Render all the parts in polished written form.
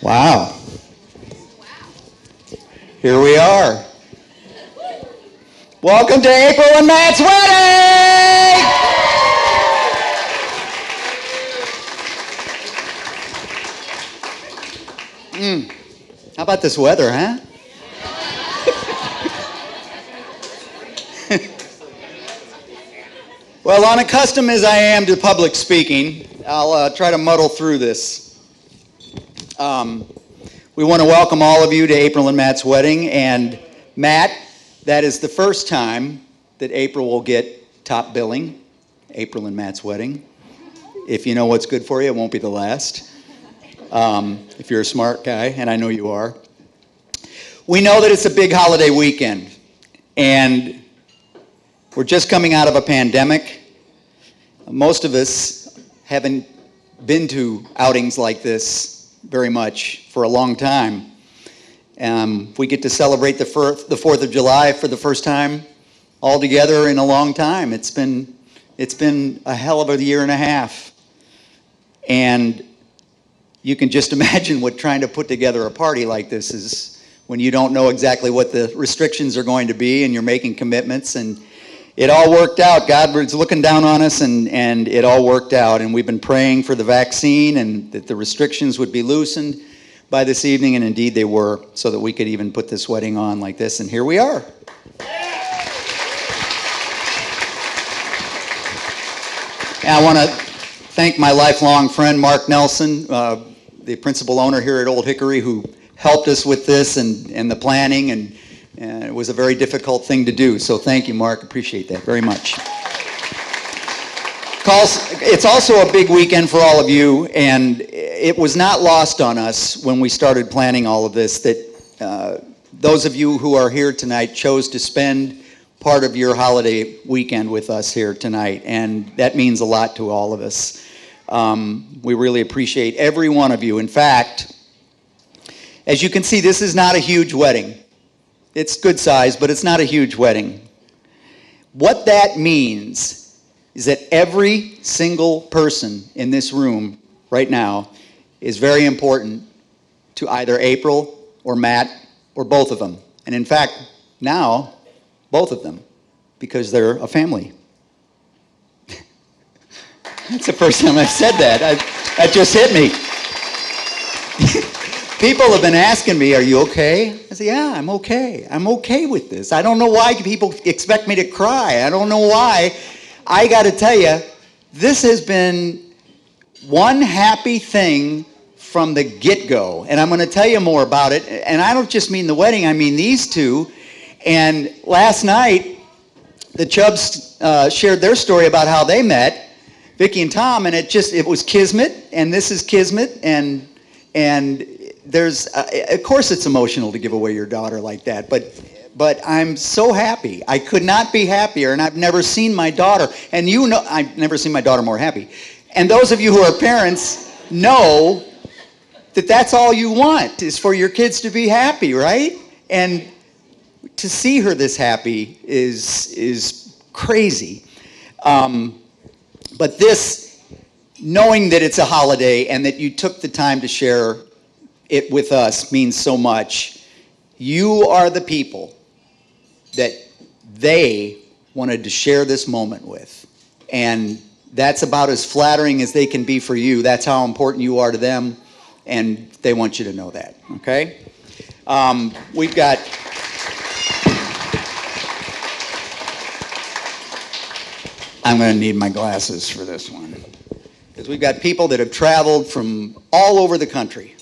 Wow. Here we are. Welcome to April and Matt's wedding! How about this weather, huh? Well, unaccustomed as I am to public speaking, I'll try to muddle through this. We want to welcome all of you to April and Matt's wedding. And Matt, that is the first time that April will get top billing, April and Matt's wedding. If you know what's good for you, it won't be the last. If you're a smart guy, and I know you are. We know that it's a big holiday weekend, and we're just coming out of a pandemic. Most of us haven't been to outings like this very much for a long time. We get to celebrate the 4th of July for the first time all together in a long time. It's been a hell of a year and a half. And you can just imagine what trying to put together a party like this is when you don't know exactly what the restrictions are going to be and you're making commitments. And it all worked out. God was looking down on us, and it all worked out. And we've been praying for the vaccine and that the restrictions would be loosened by this evening, and indeed they were, so that we could even put this wedding on like this, and here we are. And I want to thank my lifelong friend, Mark Nelson, the principal owner here at Old Hickory, who helped us with this and the planning, and it was a very difficult thing to do. So thank you, Mark. Appreciate that very much. It's also a big weekend for all of you, and it was not lost on us when we started planning all of this that those of you who are here tonight chose to spend part of your holiday weekend with us here tonight, and that means a lot to all of us. We really appreciate every one of you. In fact, as you can see, this is not a huge wedding. It's good size, but it's not a huge wedding. What that means is that every single person in this room right now is very important to either April or Matt or both of them. And in fact, now, both of them, because they're a family. That's the first time I've said that. That just hit me. People have been asking me, are you okay? I say, yeah, I'm okay. I'm okay with this. I don't know why people expect me to cry. I don't know why. I got to tell you, this has been one happy thing from the get-go. And I'm going to tell you more about it. And I don't just mean the wedding, I mean these two. And last night, the Chubbs shared their story about how they met, Vicki and Tom, and it was kismet, and this is kismet, and there's, of course it's emotional to give away your daughter like that, but I'm so happy. I could not be happier, and I've never seen my daughter, and you know, I've never seen my daughter more happy. And those of you who are parents know that that's all you want, is for your kids to be happy, right? And to see her this happy is crazy. But this, knowing that it's a holiday and that you took the time to share it with us means so much. You are the people that they wanted to share this moment with. And that's about as flattering as they can be for you. That's how important you are to them, and they want you to know that, okay? We've got... I'm going to need my glasses for this one, because we've got people that have traveled from all over the country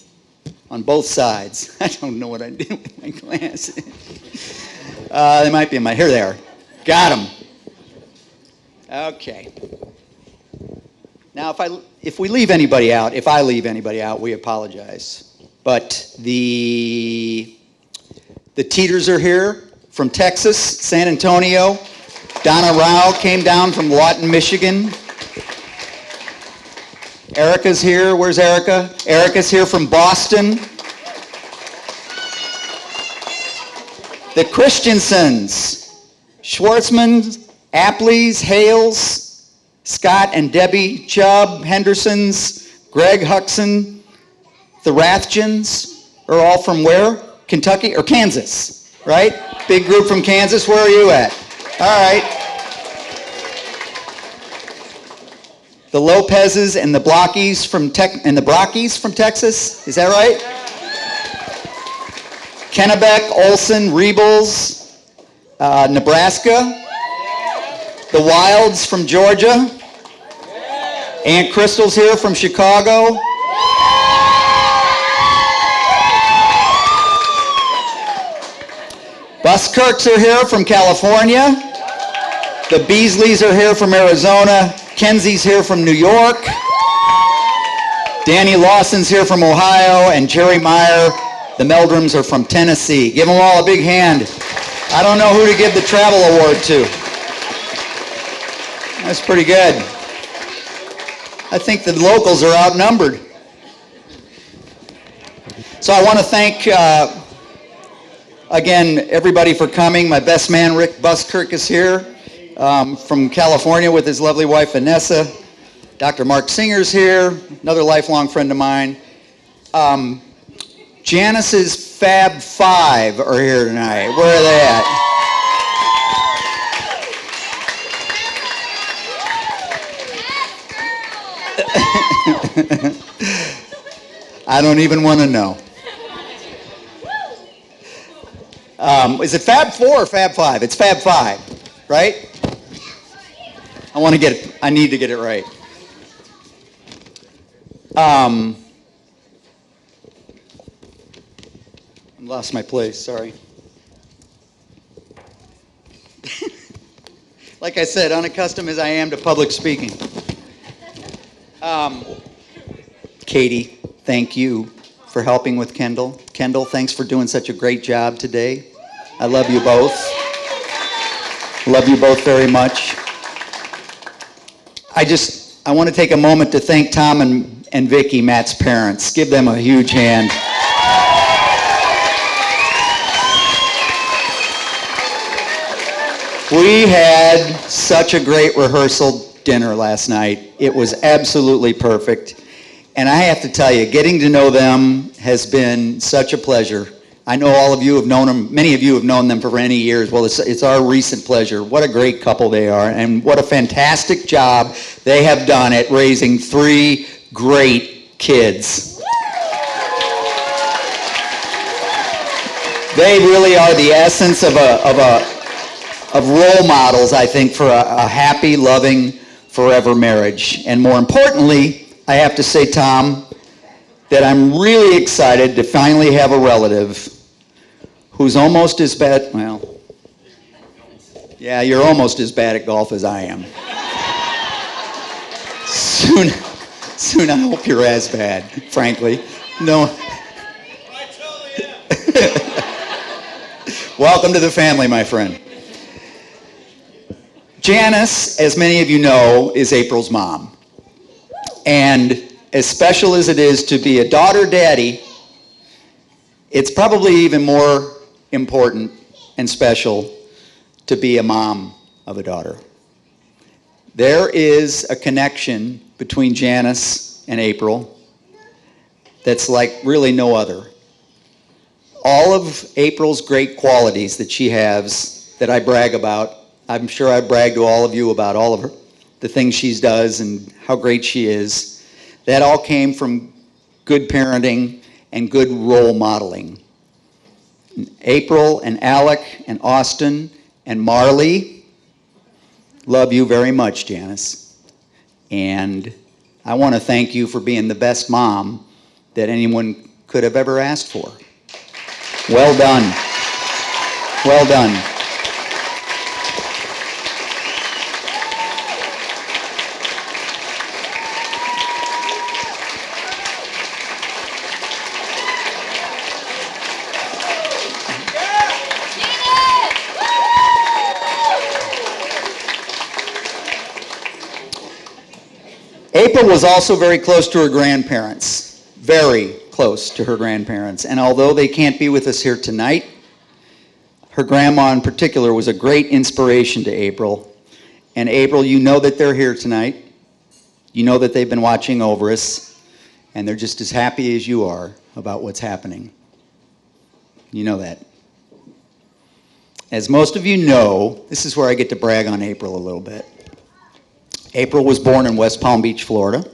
on both sides. I don't know what I did with my glasses. They might be in my... Here they are. Got them. Okay. Now, if we leave anybody out, if I leave anybody out, we apologize. But the Teeters are here from Texas, San Antonio. Donna Rao came down from Lawton, Michigan. Erica's here. Where's Erica? Erica's here from Boston. The Christiansons, Schwartzmans, Apleys, Hales, Scott and Debbie Chubb, Hendersons, Greg Huxon, The Rathgens are all from where? Kentucky or Kansas, right? Big group from Kansas. Where are you at? All right. The Lopezes and the Blockies from Texas. Is that right? Kennebec, Olson, Rebels, Nebraska. The Wilds from Georgia. Aunt Crystal's here from Chicago. Buskirks are here from California. The Beasleys are here from Arizona. Kenzie's here from New York. Danny Lawson's here from Ohio. And Jerry Meyer, the Meldrums, are from Tennessee. Give them all a big hand. I don't know who to give the travel award to. That's pretty good. I think the locals are outnumbered. So I want to thank, again, everybody for coming. My best man, Rick Buskirk, is here from California with his lovely wife, Vanessa. Dr. Mark Singer's here, another lifelong friend of mine. Janice's Fab Five are here tonight. Where are they at? I don't even want to know. Is it Fab 4 or Fab 5? It's Fab 5, right? I need to get it right. I lost my place, sorry. Like I said, unaccustomed as I am to public speaking. Katie, thank you for helping with Kendall. Kendall, thanks for doing such a great job today. I love you both. Love you both very much. I want to take a moment to thank Tom and Vicki, Matt's parents. Give them a huge hand. We had such a great rehearsal dinner last night. It was absolutely perfect. And I have to tell you, getting to know them has been such a pleasure. I know all of you have known them, many of you have known them for many years. Well, it's our recent pleasure. What a great couple they are, and what a fantastic job they have done at raising 3 great kids. They really are the essence of role models, I think, for a happy, loving, forever marriage. And more importantly, I have to say, Tom, that I'm really excited to finally have a relative who's almost as bad, well, yeah, you're almost as bad at golf as I am. Soon I hope you're as bad, frankly. No. Welcome to the family, my friend. Janice, as many of you know, is April's mom. And as special as it is to be a daughter daddy, it's probably even more important and special to be a mom of a daughter. There is a connection between Janice and April that's like really no other. All of April's great qualities that she has that I brag about, I'm sure I brag to all of you about all of the things she does and how great she is. That all came from good parenting and good role modeling. April and Alec and Austin and Marley, love you very much, Janice. And I want to thank you for being the best mom that anyone could have ever asked for. Well done. Well done. April was also very close to her grandparents, very close to her grandparents. And although they can't be with us here tonight, her grandma in particular was a great inspiration to April. And April, you know that they're here tonight. You know that they've been watching over us. and they're just as happy as you are about what's happening. You know that. As most of you know, this is where I get to brag on April a little bit. April was born in West Palm Beach, Florida.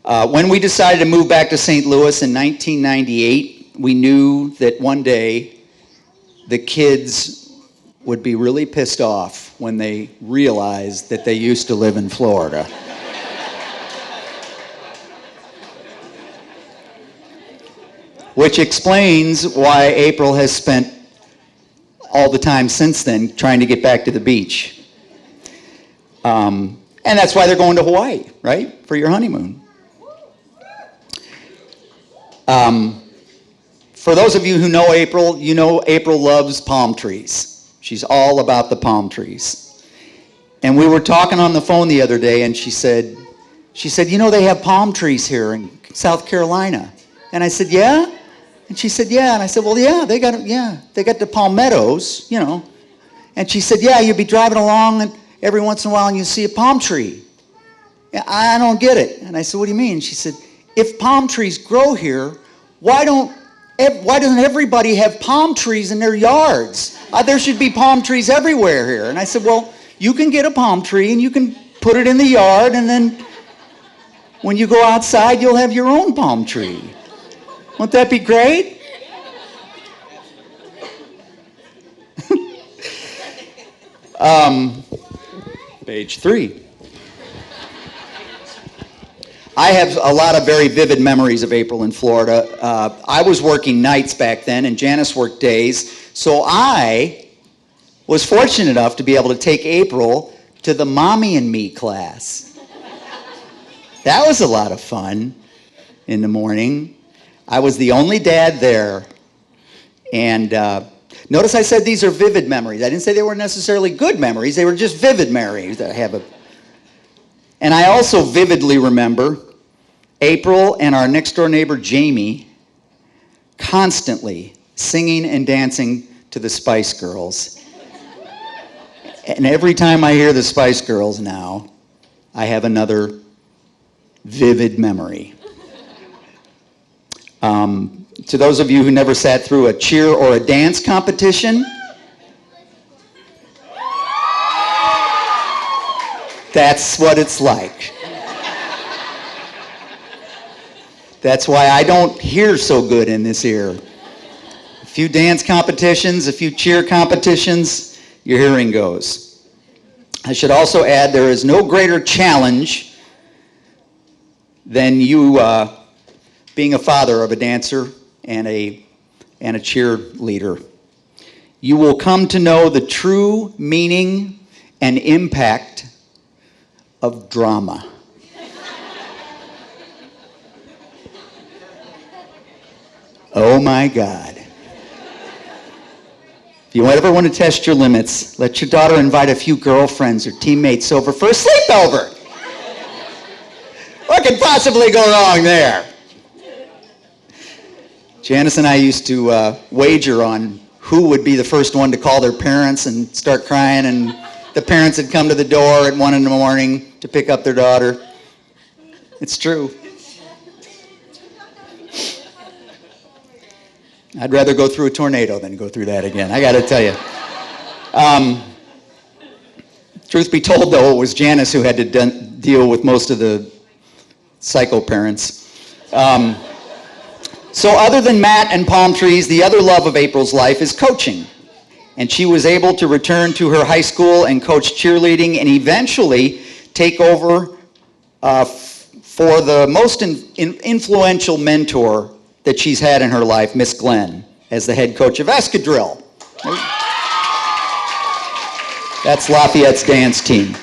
When we decided to move back to St. Louis in 1998, we knew that one day the kids would be really pissed off when they realized that they used to live in Florida. Which explains why April has spent all the time since then trying to get back to the beach. And that's why they're going to Hawaii, right? For your honeymoon. For those of you who know April, you know April loves palm trees. She's all about the palm trees. And we were talking on the phone the other day, and she said, you know, they have palm trees here in South Carolina. And I said, yeah? And she said, yeah. And I said, well, yeah, they got the palmettos, you know. And she said, yeah, you'd be driving along and every once in a while and you see a palm tree. Yeah, I don't get it. And I said, what do you mean? She said, if palm trees grow here, why doesn't everybody have palm trees in their yards? There should be palm trees everywhere here. And I said, well, you can get a palm tree and you can put it in the yard, and then when you go outside, you'll have your own palm tree. Won't that be great? Page 3. I have a lot of very vivid memories of April in Florida. I was working nights back then, and Janice worked days, so I was fortunate enough to be able to take April to the Mommy and Me class. That was a lot of fun in the morning. I was the only dad there, and notice I said these are vivid memories. I didn't say they were necessarily good memories. They were just vivid memories that I have. And I also vividly remember April and our next-door neighbor, Jamie, constantly singing and dancing to the Spice Girls. And every time I hear the Spice Girls now, I have another vivid memory. To those of you who never sat through a cheer or a dance competition, that's what it's like. That's why I don't hear so good in this ear. A few dance competitions, a few cheer competitions, your hearing goes. I should also add there is no greater challenge than you being a father of a dancer and a cheerleader. You will come to know the true meaning and impact of drama. Oh my God. If you ever want to test your limits, let your daughter invite a few girlfriends or teammates over for a sleepover. What could possibly go wrong there? Janice and I used to wager on who would be the first one to call their parents and start crying, and the parents had come to the door at 1 a.m. to pick up their daughter. It's true. I'd rather go through a tornado than go through that again, I got to tell you. Truth be told, though, it was Janice who had to deal with most of the psycho parents. So other than Matt and palm trees, the other love of April's life is coaching. And she was able to return to her high school and coach cheerleading and eventually take over for the most influential mentor that she's had in her life, Miss Glenn, as the head coach of Escadrille. That's Lafayette's dance team.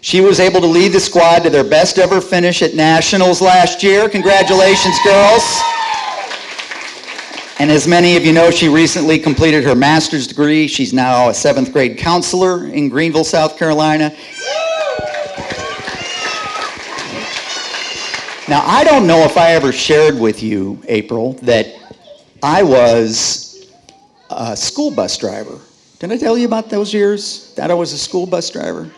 She was able to lead the squad to their best ever finish at Nationals last year. Congratulations, girls. And as many of you know, she recently completed her master's degree. She's now a 7th grade counselor in Greenville, South Carolina. Now, I don't know if I ever shared with you, April, that I was a school bus driver. Did I tell you about those years that I was a school bus driver?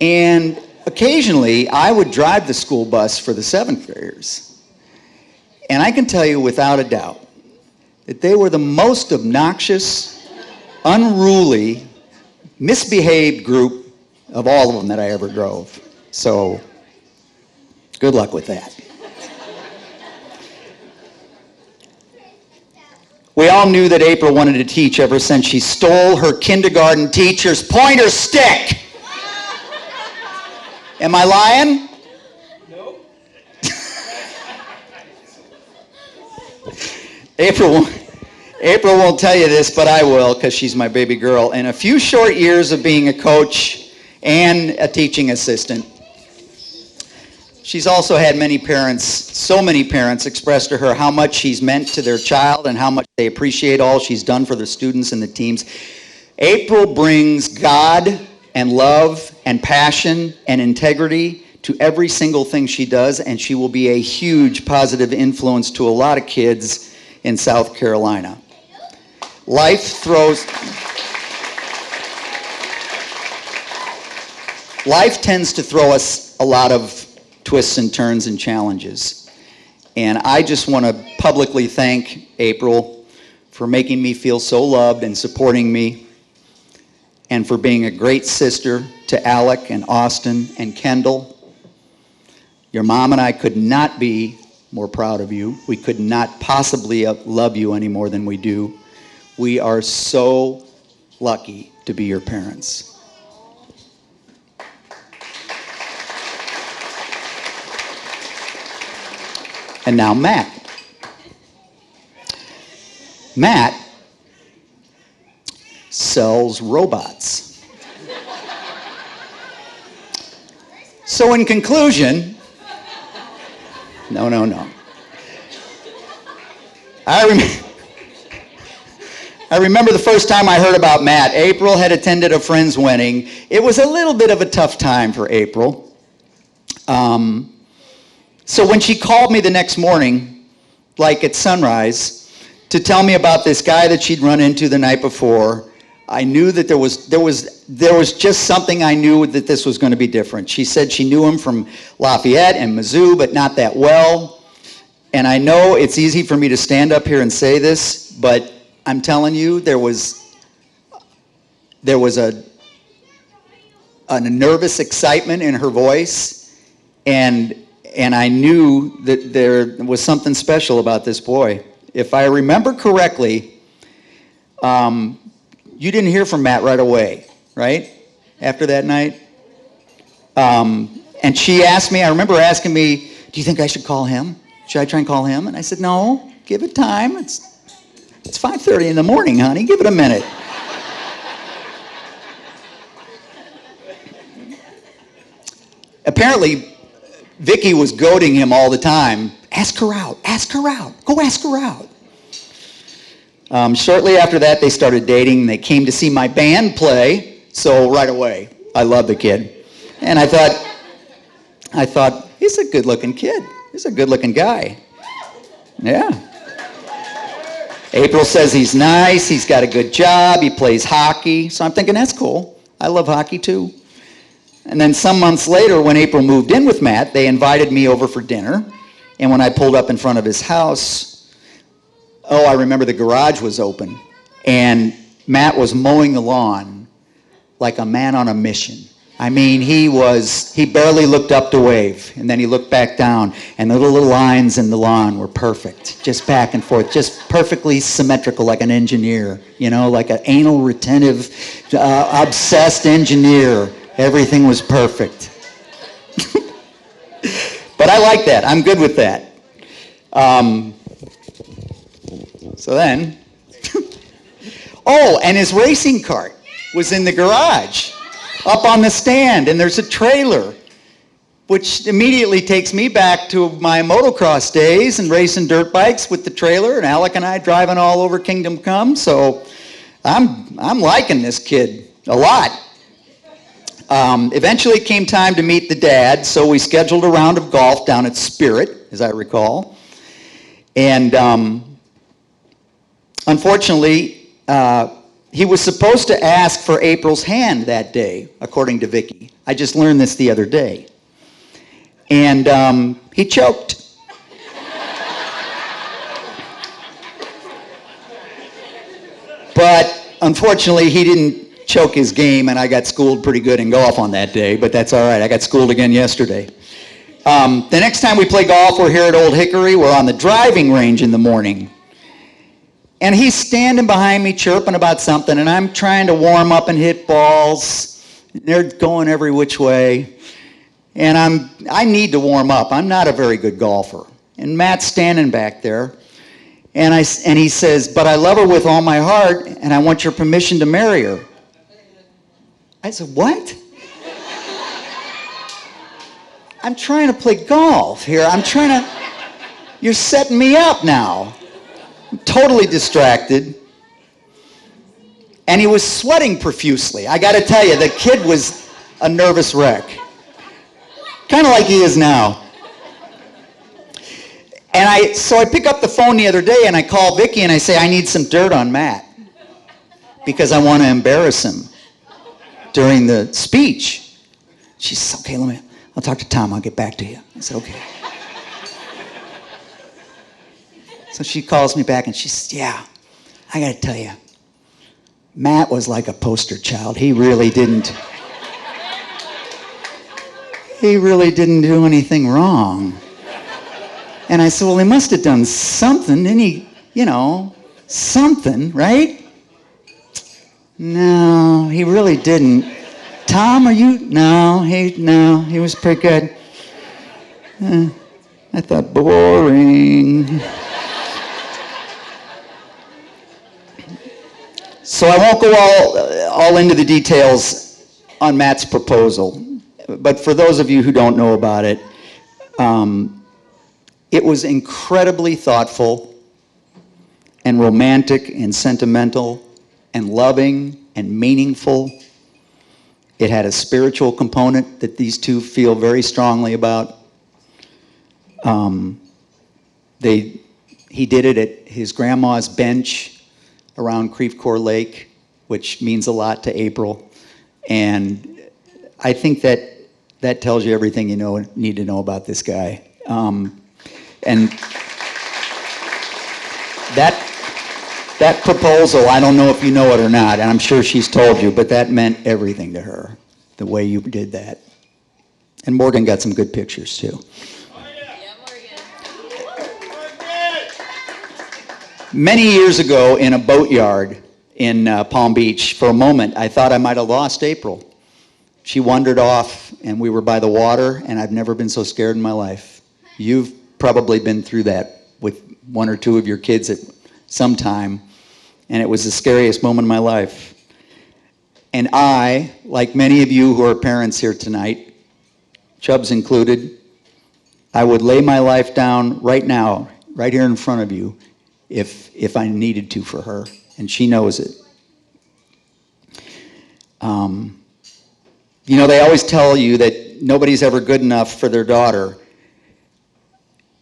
And occasionally I would drive the school bus for the seventh graders. And I can tell you without a doubt that they were the most obnoxious, unruly, misbehaved group of all of them that I ever drove. So, good luck with that. We all knew that April wanted to teach ever since she stole her kindergarten teacher's pointer stick. Am I lying? No. April won't tell you this, but I will, because she's my baby girl. In a few short years of being a coach and a teaching assistant, she's also had so many parents express to her how much she's meant to their child and how much they appreciate all she's done for the students and the teams. April brings God and love and passion and integrity to every single thing she does, and she will be a huge positive influence to a lot of kids in South Carolina. Life tends to throw us a lot of twists and turns and challenges. And I just want to publicly thank April for making me feel so loved and supporting me, and for being a great sister to Alec and Austin and Kendall. Your mom and I could not be more proud of you. We could not possibly love you any more than we do. We are so lucky to be your parents. And now Matt. Matt sells robots. So in conclusion, no. I remember the first time I heard about Matt. April had attended a friend's wedding. It was a little bit of a tough time for April. So when she called me the next morning, like at sunrise, to tell me about this guy that she'd run into the night before, I knew that there was just something. I knew that this was going to be different. She said she knew him from Lafayette and Mizzou, but not that well. And I know it's easy for me to stand up here and say this, but I'm telling you, there was a nervous excitement in her voice, and I knew that there was something special about this boy. If I remember correctly, you didn't hear from Matt right away, right? After that night? And she asked me, I remember asking me, do you think I should call him? Should I try and call him? And I said, no, give it time. It's 5:30 in the morning, honey. Give it a minute. Apparently, Vicky was goading him all the time. Ask her out. Go ask her out. Shortly after that, they started dating. They came to see my band play. So right away, I love the kid. And I thought, he's a good-looking kid. He's a good-looking guy. Yeah. April says he's nice. He's got a good job. He plays hockey. So I'm thinking, that's cool. I love hockey too. And then some months later, when April moved in with Matt, they invited me over for dinner. And when I pulled up in front of his house, I remember the garage was open. And Matt was mowing the lawn like a man on a mission. I mean, he barely looked up to wave. And then he looked back down. And the little lines in the lawn were perfect. Just back and forth. Just perfectly symmetrical like an engineer. You know, like an anal retentive, obsessed engineer. Everything was perfect. But I like that. I'm good with that. So then, and his racing cart was in the garage, up on the stand, and there's a trailer, which immediately takes me back to my motocross days and racing dirt bikes with the trailer, and Alec and I driving all over Kingdom Come. So I'm liking this kid a lot. Eventually it came time to meet the dad, so we scheduled a round of golf down at Spirit, as I recall. And unfortunately, he was supposed to ask for April's hand that day, according to Vicky. I just learned this the other day. And he choked. But unfortunately, he didn't choke his game, and I got schooled pretty good in golf on that day, but that's all right. I got schooled again yesterday. The next time we play golf, we're here at Old Hickory. We're on the driving range in the morning. And he's standing behind me chirping about something, and I'm trying to warm up and hit balls. They're going every which way. And I need to warm up. I'm not a very good golfer. And Matt's standing back there. And he says, "But I love her with all my heart, and I want your permission to marry her." I said, "What?" I'm trying to play golf here. You're setting me up now. I'm totally distracted. And he was sweating profusely. I got to tell you, the kid was a nervous wreck. Kind of like he is now. And so I pick up the phone the other day and I call Vicky and I say, "I need some dirt on Matt because I want to embarrass him during the speech." She says, "Okay, I'll talk to Tom. I'll get back to you." I said, "Okay." So she calls me back and she says, "Yeah, I got to tell you, Matt was like a poster child. He really didn't do anything wrong." And I said, "Well, he must have done something, didn't he? Something, right?" "No, he really didn't." "Tom, are you?" No, he was pretty good." I thought, boring. So I won't go all into the details on Matt's proposal. But for those of you who don't know about it, it was incredibly thoughtful and romantic and sentimental and loving and meaningful. It had a spiritual component that these two feel very strongly about. He did it at his grandma's bench around Creve Coeur Lake, which means a lot to April. And I think that tells you everything you need to know about this guy. And that proposal, I don't know if you know it or not, and I'm sure she's told you, but that meant everything to her, the way you did that. And Morgan got some good pictures, too. Many years ago in a boatyard in Palm Beach, for a moment, I thought I might have lost April. She wandered off, and we were by the water, and I've never been so scared in my life. You've probably been through that with one or two of your kids at some time, and it was the scariest moment of my life. And I, like many of you who are parents here tonight, Chubb's included, I would lay my life down right now, right here in front of you, if I needed to for her, and she knows it. They always tell you that nobody's ever good enough for their daughter.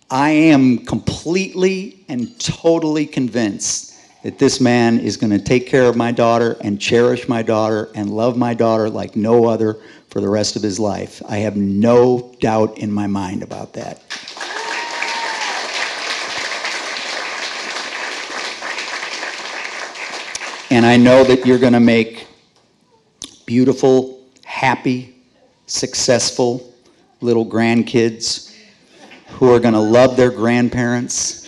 I am completely and totally convinced that this man is going to take care of my daughter and cherish my daughter and love my daughter like no other for the rest of his life. I have no doubt in my mind about that. And I know that you're going to make beautiful, happy, successful little grandkids who are going to love their grandparents.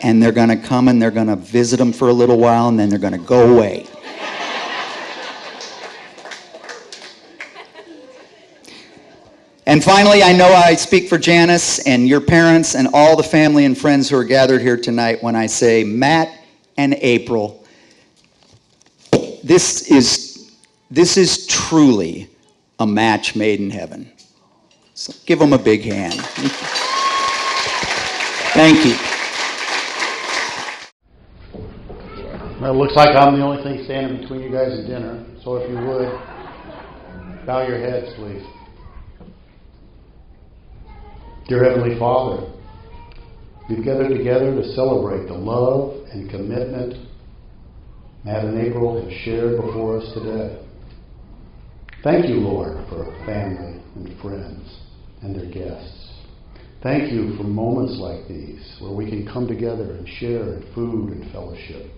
And they're going to come and they're going to visit them for a little while, and then they're going to go away. And finally, I know I speak for Janice and your parents and all the family and friends who are gathered here tonight when I say, Matt and April, this is truly a match made in heaven. So give them a big hand. Thank you. Well, it looks like I'm the only thing standing between you guys and dinner, so if you would, bow your heads, please. Dear Heavenly Father, we've gathered together to celebrate the love and commitment Matt and April have shared before us today. Thank you, Lord, for family and friends and their guests. Thank you for moments like these where we can come together and share in food and fellowship.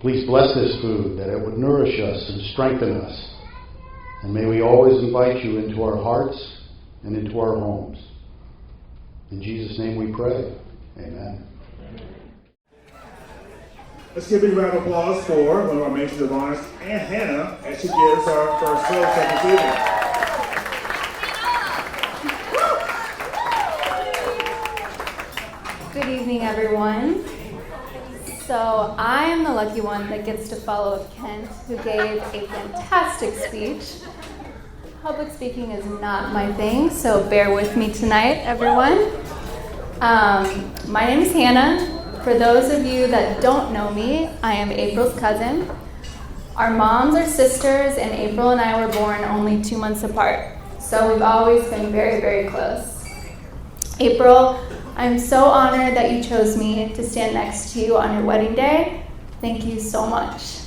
Please bless this food, that it would nourish us and strengthen us. And may we always invite you into our hearts and into our homes. In Jesus' name we pray. Amen. Let's give a big round of applause for one of our matrons of honors, Aunt Hannah, as she gives our first fellowship this evening. Good evening, everyone. So I am the lucky one that gets to follow Kent, who gave a fantastic speech. Public speaking is not my thing, so bear with me tonight, everyone. My name is Hannah. For those of you that don't know me, I am April's cousin. Our moms are sisters, and April and I were born only 2 months apart. So we've always been very, very close. April, I'm so honored that you chose me to stand next to you on your wedding day. Thank you so much.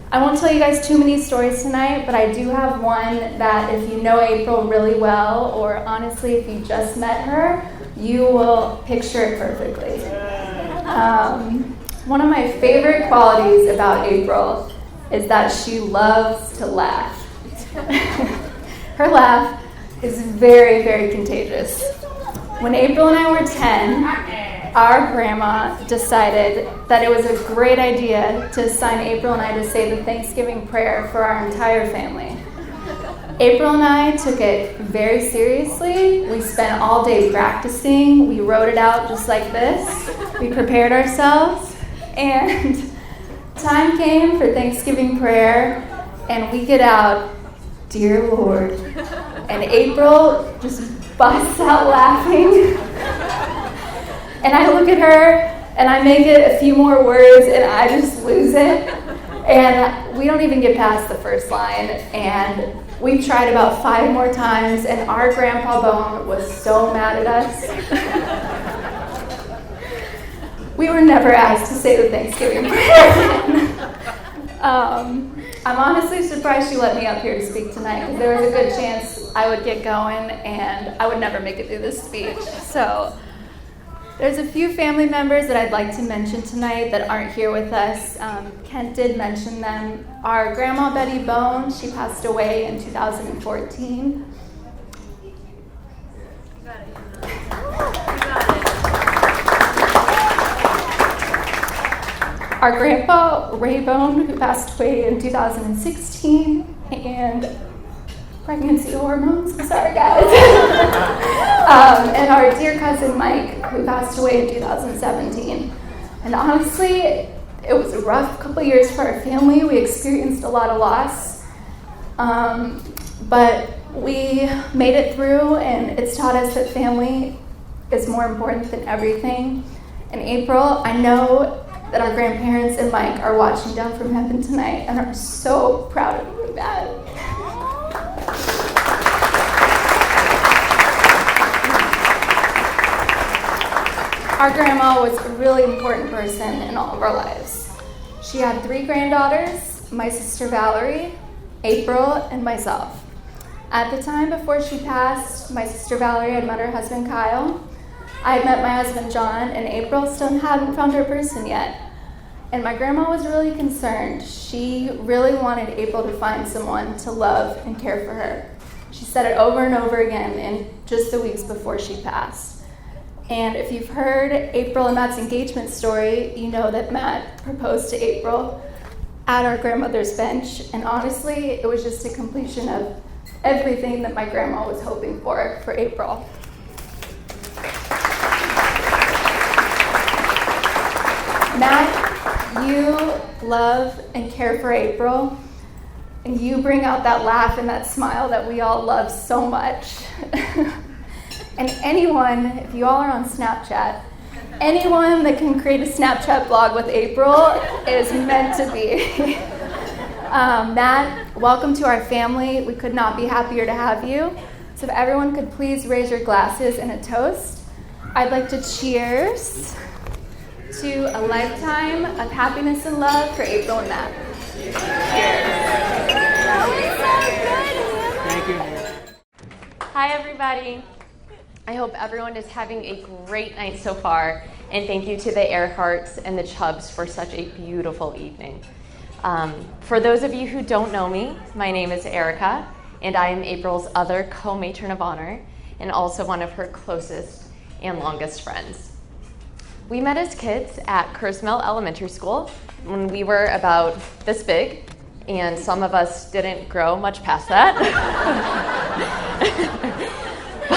I won't tell you guys too many stories tonight, but I do have one that if you know April really well, or honestly, if you just met her, you will picture it perfectly. One of my favorite qualities about April is that she loves to laugh. Her laugh is very, very contagious. When April and I were 10, our grandma decided that it was a great idea to assign April and I to say the Thanksgiving prayer for our entire family. April and I took it very seriously. We spent all day practicing. We wrote it out just like this. We prepared ourselves, and time came for Thanksgiving prayer, and we get out, "Dear Lord," and April just busts out laughing. And I look at her, and I make it a few more words, and I just lose it. And we don't even get past the first line, and we tried about 5 more times, and our Grandpa Bone was so mad at us. We were never asked to say the Thanksgiving prayer again. I'm honestly surprised she let me up here to speak tonight, because there was a good chance I would get going, and I would never make it through this speech. So there's a few family members that I'd like to mention tonight that aren't here with us. Kent did mention them. Our Grandma Betty Bone, she passed away in 2014. Our Grandpa Ray Bone, who passed away in 2016, and pregnancy hormones, I'm sorry guys. And our dear cousin Mike, who passed away in 2017. And honestly, it was a rough couple years for our family. We experienced a lot of loss. But we made it through, and it's taught us that family is more important than everything. And April, I know that our grandparents and Mike are watching down from heaven tonight, and I'm so proud of you for that. Our grandma was a really important person in all of our lives. She had 3 granddaughters, my sister Valerie, April, and myself. At the time before she passed, my sister Valerie had met her husband Kyle. I had met my husband John, and April still hadn't found her person yet. And my grandma was really concerned. She really wanted April to find someone to love and care for her. She said it over and over again in just the weeks before she passed. And if you've heard April and Matt's engagement story, you know that Matt proposed to April at our grandmother's bench. And honestly, it was just a completion of everything that my grandma was hoping for April. Matt, you love and care for April, and you bring out that laugh and that smile that we all love so much. And anyone, if you all are on Snapchat, anyone that can create a Snapchat blog with April is meant to be. Matt, welcome to our family. We could not be happier to have you. So if everyone could please raise your glasses in a toast. I'd like to cheers to a lifetime of happiness and love for April and Matt. Thank you. Hi, everybody. I hope everyone is having a great night so far, and thank you to the Earharts and the Chubbs for such a beautiful evening. For those of you who don't know me, my name is Erica, and I am April's other co-matron of honor, and also one of her closest and longest friends. We met as kids at Kurzmel Elementary School when we were about this big, and some of us didn't grow much past that.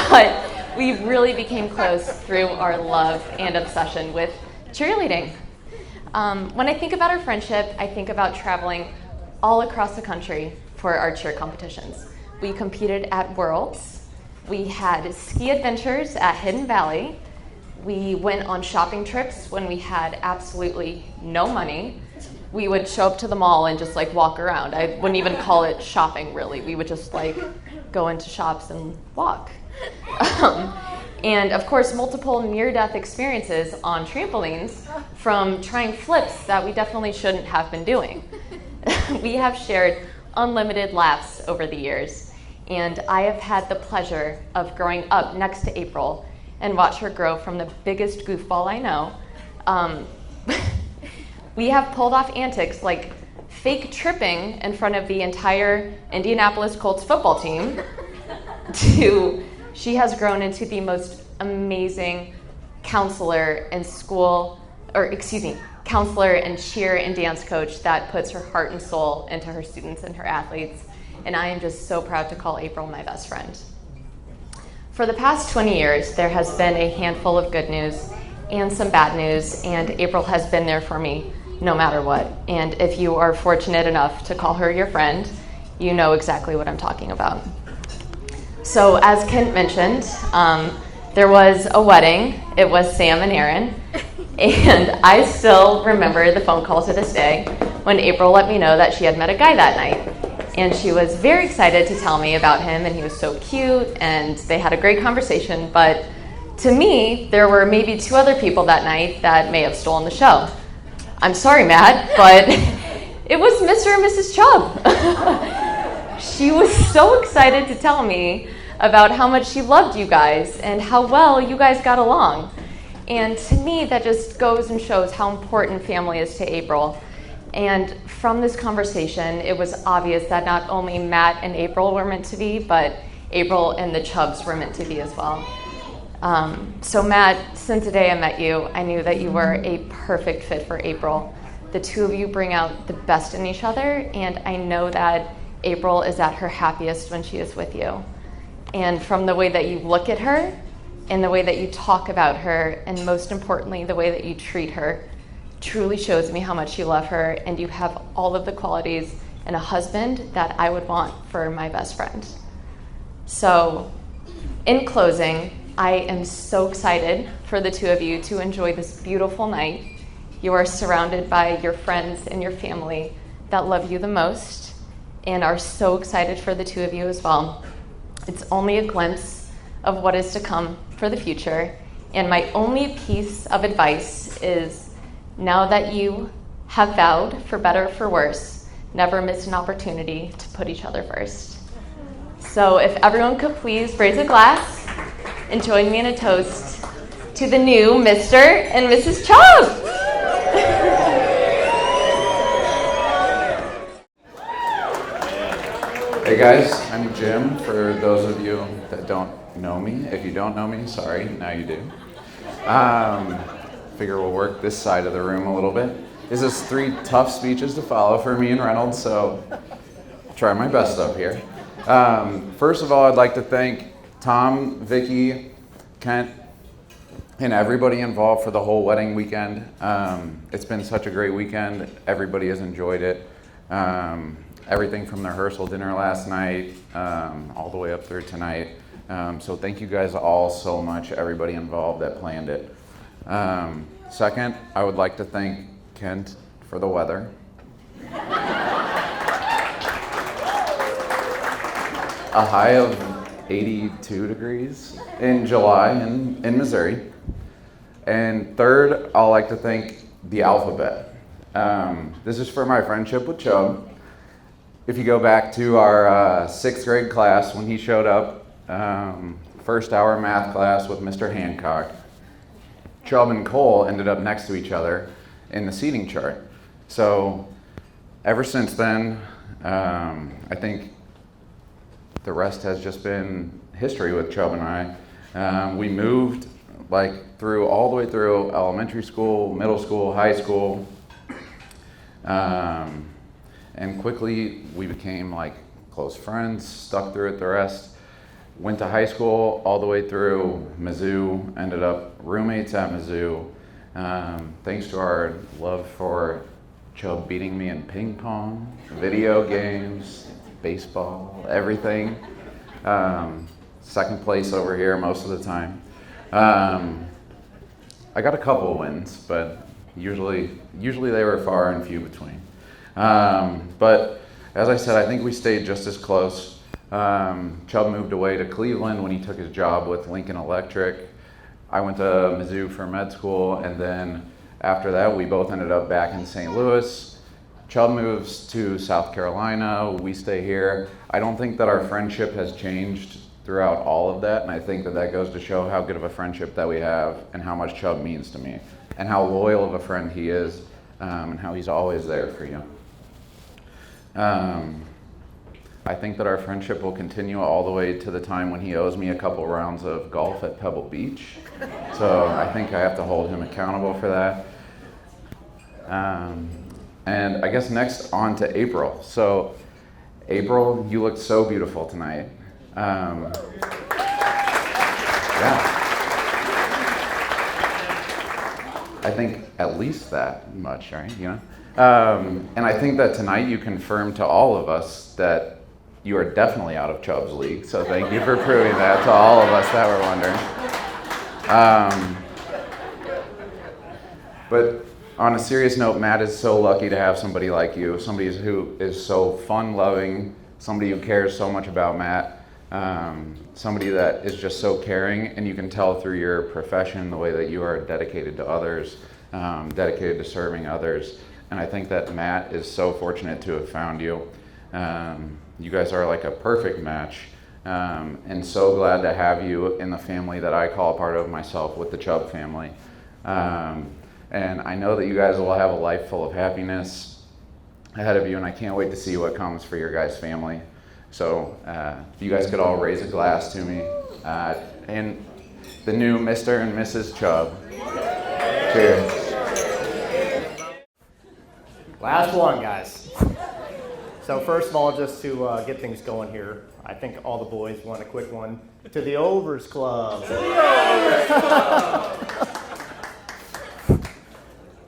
But we really became close through our love and obsession with cheerleading. When I think about our friendship, I think about traveling all across the country for our cheer competitions. We competed at Worlds. We had ski adventures at Hidden Valley. We went on shopping trips when we had absolutely no money. We would show up to the mall and just walk around. I wouldn't even call it shopping, really. We would just go into shops and walk. And of course, multiple near-death experiences on trampolines from trying flips that we definitely shouldn't have been doing. We have shared unlimited laughs over the years, and I have had the pleasure of growing up next to April and watch her grow from the biggest goofball I know. We have pulled off antics like fake tripping in front of the entire Indianapolis Colts football team to she has grown into the most amazing counselor and counselor and cheer and dance coach that puts her heart and soul into her students and her athletes. And I am just so proud to call April my best friend. For the past 20 years, there has been a handful of good news and some bad news, and April has been there for me no matter what. And if you are fortunate enough to call her your friend, you know exactly what I'm talking about. So as Kent mentioned, there was a wedding. It was Sam and Aaron. And I still remember the phone call to this day when April let me know that she had met a guy that night. And she was very excited to tell me about him, and he was so cute, and they had a great conversation. But to me, there were maybe 2 other people that night that may have stolen the show. I'm sorry, Matt, but it was Mr. and Mrs. Chubb. She was so excited to tell me about how much she loved you guys and how well you guys got along. And to me, that just goes and shows how important family is to April. And from this conversation, it was obvious that not only Matt and April were meant to be, but April and the Chubbs were meant to be as well. So Matt, since the day I met you, I knew that you were a perfect fit for April. The 2 of you bring out the best in each other, and I know that April is at her happiest when she is with you. And from the way that you look at her, and the way that you talk about her, and most importantly, the way that you treat her, truly shows me how much you love her, and you have all of the qualities in a husband that I would want for my best friend. So, in closing, I am so excited for the 2 of you to enjoy this beautiful night. You are surrounded by your friends and your family that love you the most, and are so excited for the 2 of you as well. It's only a glimpse of what is to come for the future, and my only piece of advice is, now that you have vowed, for better or for worse, never miss an opportunity to put each other first. So if everyone could please raise a glass and join me in a toast to the new Mr. and Mrs. Chubb. Hey guys, I'm Jim, for those of you that don't know me. If you don't know me, sorry, now you do. Figure we'll work this side of the room a little bit. This is 3 tough speeches to follow for me and Reynolds, so I'll try my best up here. First of all, I'd like to thank Tom, Vicky, Kent, and everybody involved for the whole wedding weekend. It's been such a great weekend. Everybody has enjoyed it. Everything from the rehearsal dinner last night, all the way up through tonight. So thank you guys all so much, everybody involved that planned it. Second, I would like to thank Kent for the weather. A high of 82 degrees in July in Missouri. And third, I'd like to thank the alphabet. This is for my friendship with Chubb. If you go back to our 6th grade class when he showed up, first hour math class with Mr. Hancock, Chubb and Cole ended up next to each other in the seating chart. So ever since then, I think the rest has just been history with Chubb and I. We moved through all the way through elementary school, middle school, high school, and quickly we became close friends, stuck through it the rest. Went to high school all the way through Mizzou, ended up roommates at Mizzou. Thanks to our love for Chubb beating me in ping pong, video games, baseball, everything. Second place over here most of the time. I got a couple of wins, but usually they were far and few between. But as I said, I think we stayed just as close. Chubb moved away to Cleveland when he took his job with Lincoln Electric. I went to Mizzou for med school, and then after that, we both ended up back in St. Louis. Chubb moves to South Carolina. We stay here. I don't think that our friendship has changed throughout all of that, and I think that goes to show how good of a friendship that we have and how much Chubb means to me and how loyal of a friend he is, and how he's always there for you. I think that our friendship will continue all the way to the time when he owes me a couple rounds of golf at Pebble Beach. So I think I have to hold him accountable for that. And I guess next on to April. So April, you looked so beautiful tonight. Yeah. I think at least that much, right? And I think that tonight you confirmed to all of us that you are definitely out of Chubb's league. So thank you for proving that to all of us that were wondering. But on a serious note, Matt is so lucky to have somebody like you, somebody who is so fun-loving, somebody who cares so much about Matt, somebody that is just so caring, and you can tell through your profession the way that you are dedicated to others, dedicated to serving others. And I think that Matt is so fortunate to have found you. You guys are like a perfect match, and so glad to have you in the family that I call a part of myself with the Chubb family. And I know that you guys will have a life full of happiness ahead of you, and I can't wait to see what comes for your guys' family. So if you guys could all raise a glass to me, and the new Mr. and Mrs. Chubb. Cheers. Last one, guys. So first of all, just to get things going here, I think all the boys want a quick one to the Overs Club.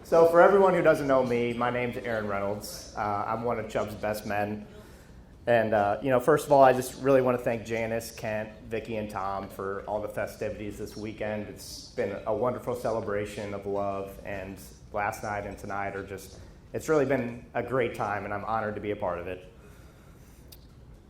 So for everyone who doesn't know me, my name's Aaron Reynolds. I'm one of Chubb's best men. And, first of all, I just really want to thank Janice, Kent, Vicky, and Tom for all the festivities this weekend. It's been a wonderful celebration of love, and last night and tonight it's really been a great time, and I'm honored to be a part of it.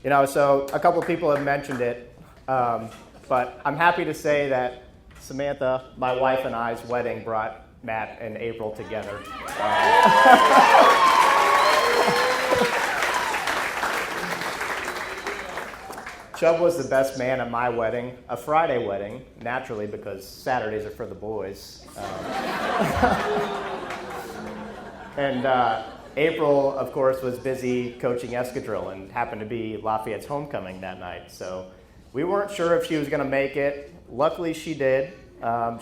So a couple of people have mentioned it, but I'm happy to say that Samantha, my wife and I's wedding brought Matt and April together. Chubb was the best man at my wedding, a Friday wedding, naturally, because Saturdays are for the boys. And April, of course, was busy coaching escadrille and happened to be Lafayette's homecoming that night. So we weren't sure if she was going to make it. Luckily, she did.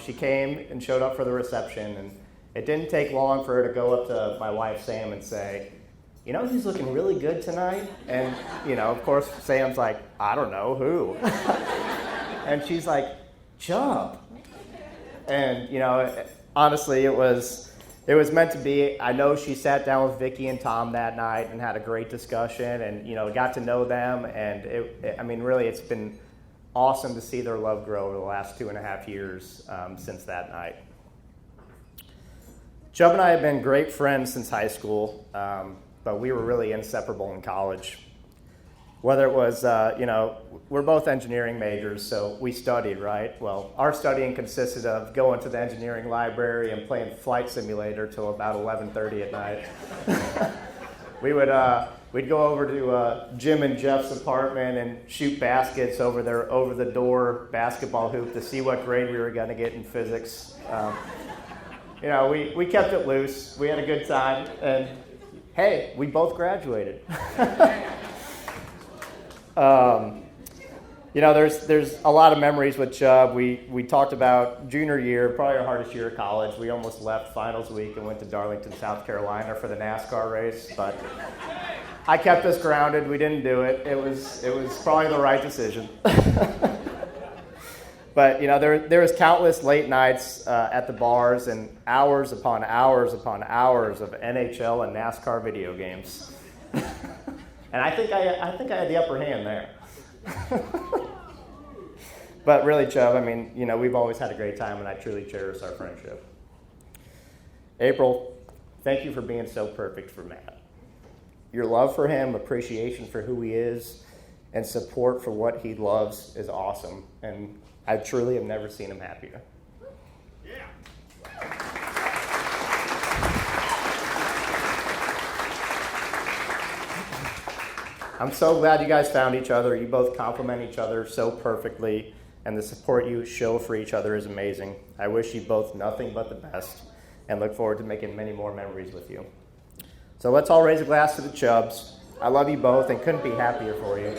She came and showed up for the reception, and it didn't take long for her to go up to my wife, Sam, and say, he's looking really good tonight. And, of course, Sam's like, I don't know, who? And she's like, Chubb. And, honestly, it was meant to be. I know she sat down with Vicky and Tom that night and had a great discussion and, got to know them. And, really, it's been awesome to see their love grow over the last 2.5 years since that night. Chubb and I have been great friends since high school, but we were really inseparable in college. Whether it was, we're both engineering majors, so we studied, right? Well, our studying consisted of going to the engineering library and playing Flight Simulator till about 11:30 at night. We'd go over to Jim and Jeff's apartment and shoot baskets over their over-the-door basketball hoop to see what grade we were going to get in physics. We kept it loose. We had a good time, and hey, we both graduated. There's a lot of memories with Chubb. We talked about junior year, probably our hardest year of college. We almost left finals week and went to Darlington, South Carolina for the NASCAR race, but I kept us grounded. We didn't do it. It was probably the right decision. But there was countless late nights at the bars and hours upon hours upon hours of NHL and NASCAR video games. And I think I had the upper hand there. But really, Chubb, we've always had a great time, and I truly cherish our friendship. April, thank you for being so perfect for Matt. Your love for him, appreciation for who he is, and support for what he loves is awesome, and I truly have never seen him happier. Yeah. I'm so glad you guys found each other. You both complement each other so perfectly, and the support you show for each other is amazing. I wish you both nothing but the best, and look forward to making many more memories with you. So let's all raise a glass to the Chubbs. I love you both and couldn't be happier for you.